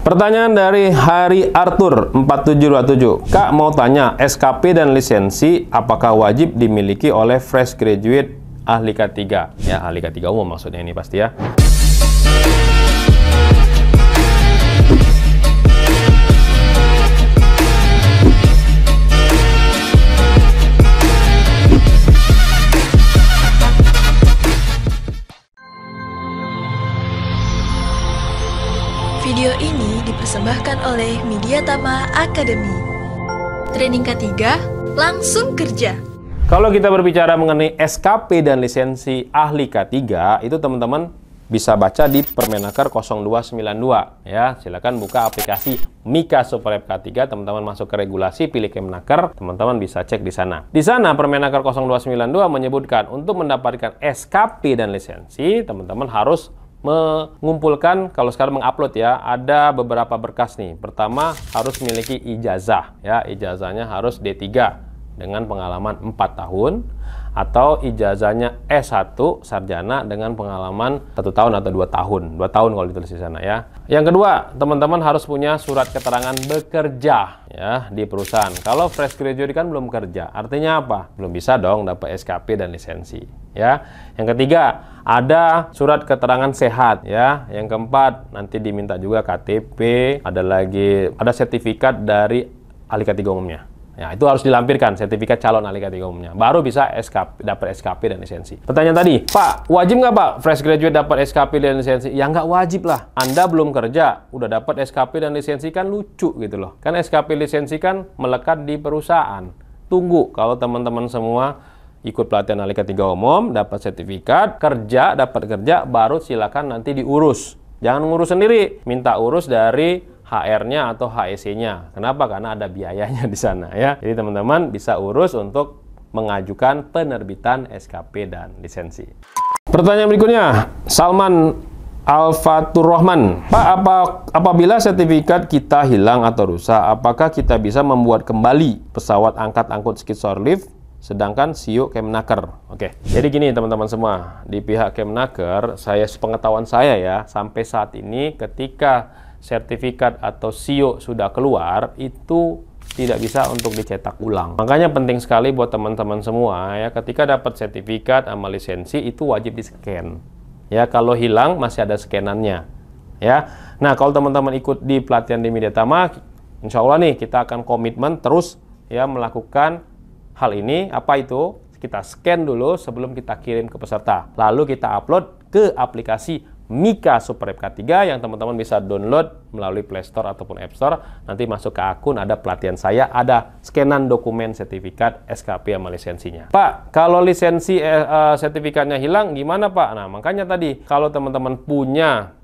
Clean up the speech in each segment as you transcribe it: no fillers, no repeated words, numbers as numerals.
Pertanyaan dari Hari Arthur 4727. Kak mau tanya, SKP dan lisensi apakah wajib dimiliki oleh fresh graduate ahli K3? Ya, ahli K3 umum maksudnya ini pasti ya. Video ini dipersembahkan oleh Mediatama Academy. Training K3, langsung kerja. Kalau kita berbicara mengenai SKP dan lisensi ahli K3, itu teman-teman bisa baca di Permenaker 0292 ya. Silakan buka aplikasi Mika Superlab K3, teman-teman masuk ke regulasi, pilih Kemenaker, teman-teman bisa cek di sana. Di sana Permenaker 0292 menyebutkan untuk mendapatkan SKP dan lisensi, teman-teman harus mengumpulkan, kalau sekarang mengupload ya, ada beberapa berkas nih. Pertama, harus memiliki ijazah ya, ijazahnya harus D3 dengan pengalaman 4 tahun, atau ijazahnya S1 sarjana dengan pengalaman 1 tahun atau 2 tahun. 2 tahun kalau ditulis di sana ya. Yang kedua, teman-teman harus punya surat keterangan bekerja ya di perusahaan. Kalau fresh graduate kan belum kerja, artinya apa? Belum bisa dong dapat SKP dan lisensi ya. Yang ketiga, ada surat keterangan sehat ya. Yang keempat, nanti diminta juga KTP, ada sertifikat dari ahli K3 umumnya. Ya, itu harus dilampirkan, sertifikat calon ahli K3 umumnya. Baru bisa dapat SKP dan lisensi. Pertanyaan tadi, Pak, wajib nggak Pak fresh graduate dapat SKP dan lisensi? Ya nggak wajib lah. Anda belum kerja, udah dapat SKP dan lisensi kan lucu gitu loh. Kan SKP lisensi kan melekat di perusahaan. Tunggu kalau teman-teman semua ikut pelatihan ahli K3 umum, dapat sertifikat, dapat kerja, baru silakan nanti diurus. Jangan ngurus sendiri, minta urus dari HR-nya atau HEC-nya. Kenapa? Karena ada biayanya di sana ya. Jadi teman-teman bisa urus untuk mengajukan penerbitan SKP dan lisensi. Pertanyaan berikutnya, Salman Al-Fatur Rahman. Pak, apabila sertifikat kita hilang atau rusak, apakah kita bisa membuat kembali pesawat angkat-angkut skid lift sedangkan SIO Kemenaker? Oke, jadi gini teman-teman semua, di pihak Kemenaker, sepengetahuan saya ya, sampai saat ini ketika sertifikat atau SIO sudah keluar, itu tidak bisa untuk dicetak ulang. Makanya penting sekali buat teman-teman semua ya, ketika dapat sertifikat sama lisensi itu wajib di-scan. Ya, kalau hilang masih ada scanannya. Ya. Nah, kalau teman-teman ikut di pelatihan di Mediatama, insya Allah nih kita akan komitmen terus ya melakukan hal ini. Apa itu? Kita scan dulu sebelum kita kirim ke peserta. Lalu kita upload ke aplikasi Mika Superlab K3 yang teman-teman bisa download melalui Play Store ataupun App Store. Nanti masuk ke akun, ada pelatihan saya, ada scanan dokumen sertifikat SKP sama lisensinya. Pak, kalau lisensi sertifikatnya hilang gimana Pak? Nah, makanya tadi kalau teman-teman punya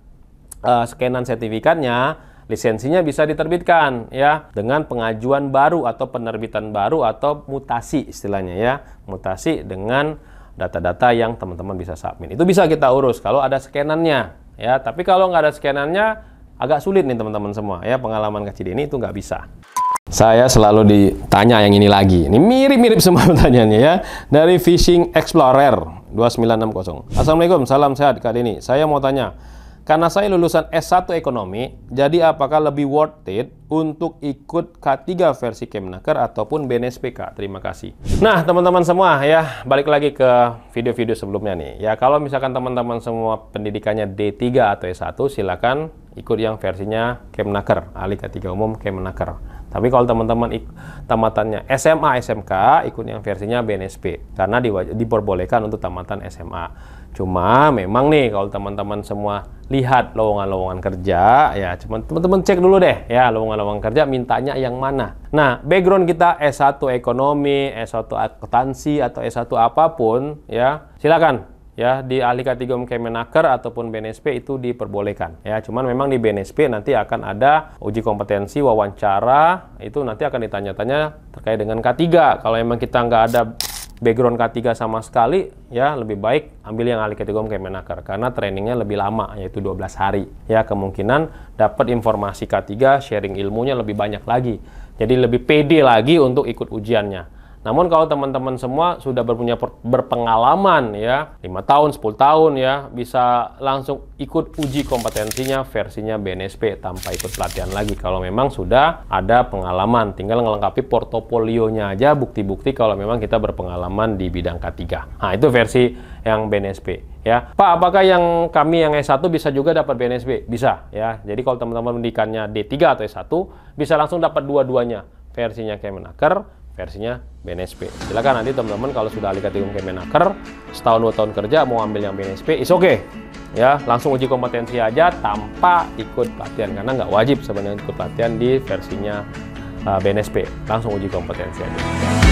scanan sertifikatnya, lisensinya bisa diterbitkan ya dengan pengajuan baru atau penerbitan baru atau mutasi istilahnya ya. Mutasi dengan data-data yang teman-teman bisa submit. Itu bisa kita urus kalau ada scanannya ya. Tapi kalau nggak ada scanannya agak sulit nih teman-teman semua ya. Pengalaman kecil ini itu nggak bisa. Saya selalu ditanya yang ini lagi. Ini mirip-mirip semua pertanyaannya ya. Dari Fishing Explorer 2960. Assalamualaikum, salam sehat Kak Denny. Saya mau tanya, karena saya lulusan S1 Ekonomi, jadi apakah lebih worth it untuk ikut K3 versi Kemenaker ataupun BNSP, Kak? Terima kasih. Nah, teman-teman semua ya, balik lagi ke video-video sebelumnya nih. Ya, kalau misalkan teman-teman semua pendidikannya D3 atau S1, silakan ikut yang versinya Kemenaker, ahli K3 umum Kemenaker. Tapi kalau teman-teman tamatannya SMA, SMK, ikut yang versinya BNSP. Karena diperbolehkan untuk tamatan SMA. Cuma memang nih kalau teman-teman semua lihat lowongan-lowongan kerja ya, teman-teman cek dulu deh ya lowongan-lowongan kerja mintanya yang mana. Nah, background kita S1 Ekonomi, S1 Akuntansi atau S1 apapun ya, silakan ya di ahli K3 Kemenaker ataupun BNSP itu diperbolehkan ya. Cuman memang di BNSP nanti akan ada uji kompetensi, wawancara, itu nanti akan ditanya-tanya terkait dengan K3. Kalau memang kita nggak ada background K3 sama sekali ya, lebih baik ambil yang ahli K3 Kemenaker karena trainingnya lebih lama, yaitu 12 hari ya. Kemungkinan dapat informasi K3, sharing ilmunya lebih banyak lagi, jadi lebih pede lagi untuk ikut ujiannya. Namun kalau teman-teman semua sudah berpengalaman ya, 5 tahun, 10 tahun ya, bisa langsung ikut uji kompetensinya versinya BNSP tanpa ikut pelatihan lagi. Kalau memang sudah ada pengalaman, tinggal melengkapi portofolionya aja, bukti-bukti kalau memang kita berpengalaman di bidang K3. Nah, itu versi yang BNSP ya. Pak, apakah yang kami yang S1 bisa juga dapat BNSP? Bisa ya. Jadi kalau teman-teman pendidikannya D3 atau S1 bisa langsung dapat dua-duanya. Versinya Kemenaker, versinya BNSP. Silakan nanti teman-teman kalau sudah ahli K3 Kemenaker, setahun 2 tahun kerja mau ambil yang BNSP, is oke. Ya, langsung uji kompetensi aja tanpa ikut pelatihan karena nggak wajib sebenarnya ikut pelatihan di versinya BNSP. Langsung uji kompetensi aja.